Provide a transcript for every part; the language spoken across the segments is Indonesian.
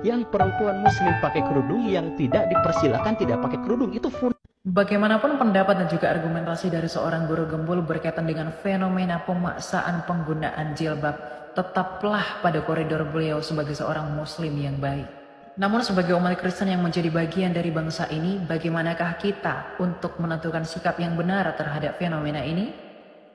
yang perempuan muslim pakai kerudung, yang tidak dipersilakan tidak pakai kerudung. Itu Bagaimanapun pendapat dan juga argumentasi dari seorang guru gembul berkaitan dengan fenomena pemaksaan penggunaan jilbab, tetaplah pada koridor beliau sebagai seorang muslim yang baik. Namun sebagai umat Kristen yang menjadi bagian dari bangsa ini, bagaimanakah kita untuk menentukan sikap yang benar terhadap fenomena ini?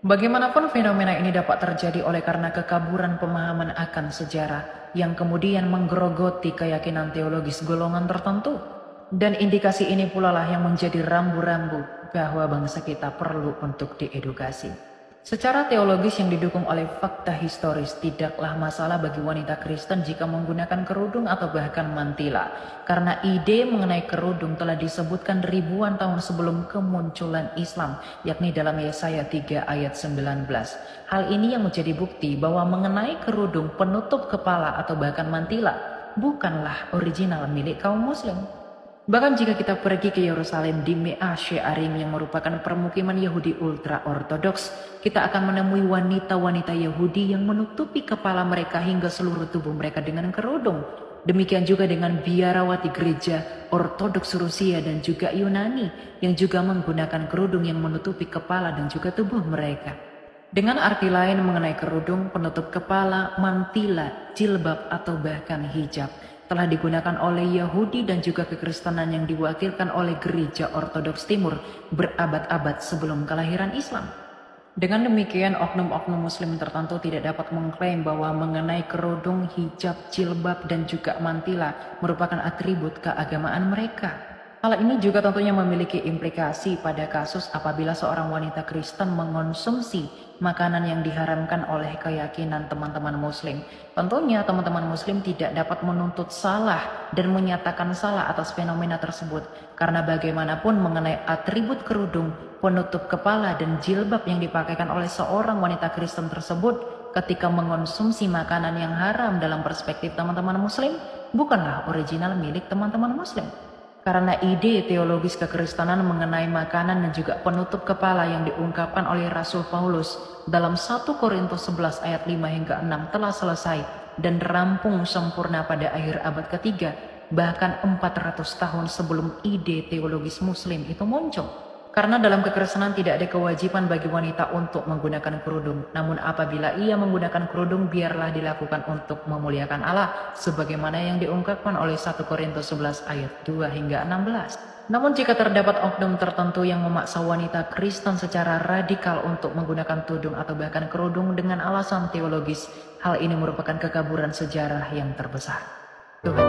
Bagaimanapun fenomena ini dapat terjadi oleh karena kekaburan pemahaman akan sejarah yang kemudian menggerogoti keyakinan teologis golongan tertentu. Dan indikasi ini pula lah yang menjadi rambu-rambu bahwa bangsa kita perlu untuk diedukasi. Secara teologis yang didukung oleh fakta historis, tidaklah masalah bagi wanita Kristen jika menggunakan kerudung atau bahkan mantila. Karena ide mengenai kerudung telah disebutkan ribuan tahun sebelum kemunculan Islam, yakni dalam Yesaya 3 ayat 19. Hal ini yang menjadi bukti bahwa mengenai kerudung penutup kepala atau bahkan mantila bukanlah original milik kaum muslim. Bahkan jika kita pergi ke Yerusalem di Mea Shearim yang merupakan permukiman Yahudi ultra-ortodoks, kita akan menemui wanita-wanita Yahudi yang menutupi kepala mereka hingga seluruh tubuh mereka dengan kerudung. Demikian juga dengan biarawati gereja ortodoks Rusia dan juga Yunani yang juga menggunakan kerudung yang menutupi kepala dan juga tubuh mereka. Dengan arti lain mengenai kerudung, penutup kepala, mantila, jilbab atau bahkan hijab telah digunakan oleh Yahudi dan juga kekristenan yang diwakilkan oleh gereja ortodoks timur berabad-abad sebelum kelahiran Islam. Dengan demikian, oknum-oknum muslim tertentu tidak dapat mengklaim bahwa mengenai kerudung, hijab, jilbab, dan juga mantila merupakan atribut keagamaan mereka. Hal ini juga tentunya memiliki implikasi pada kasus apabila seorang wanita Kristen mengonsumsi makanan yang diharamkan oleh keyakinan teman-teman muslim. Tentunya teman-teman muslim tidak dapat menuntut salah dan menyatakan salah atas fenomena tersebut, karena bagaimanapun mengenai atribut kerudung, penutup kepala dan jilbab yang dipakaikan oleh seorang wanita Kristen tersebut ketika mengonsumsi makanan yang haram dalam perspektif teman-teman muslim bukanlah original milik teman-teman muslim. Karena ide teologis kekristenan mengenai makanan dan juga penutup kepala yang diungkapkan oleh Rasul Paulus dalam 1 Korintus 11 ayat 5 hingga 6 telah selesai dan rampung sempurna pada akhir abad ketiga, bahkan 400 tahun sebelum ide teologis muslim itu muncul. Karena dalam kekristenan tidak ada kewajiban bagi wanita untuk menggunakan kerudung. Namun apabila ia menggunakan kerudung, biarlah dilakukan untuk memuliakan Allah, sebagaimana yang diungkapkan oleh 1 Korintus 11 ayat 2 hingga 16. Namun jika terdapat oknum tertentu yang memaksa wanita Kristen secara radikal untuk menggunakan tudung atau bahkan kerudung dengan alasan teologis, hal ini merupakan kekaburan sejarah yang terbesar. Tuhan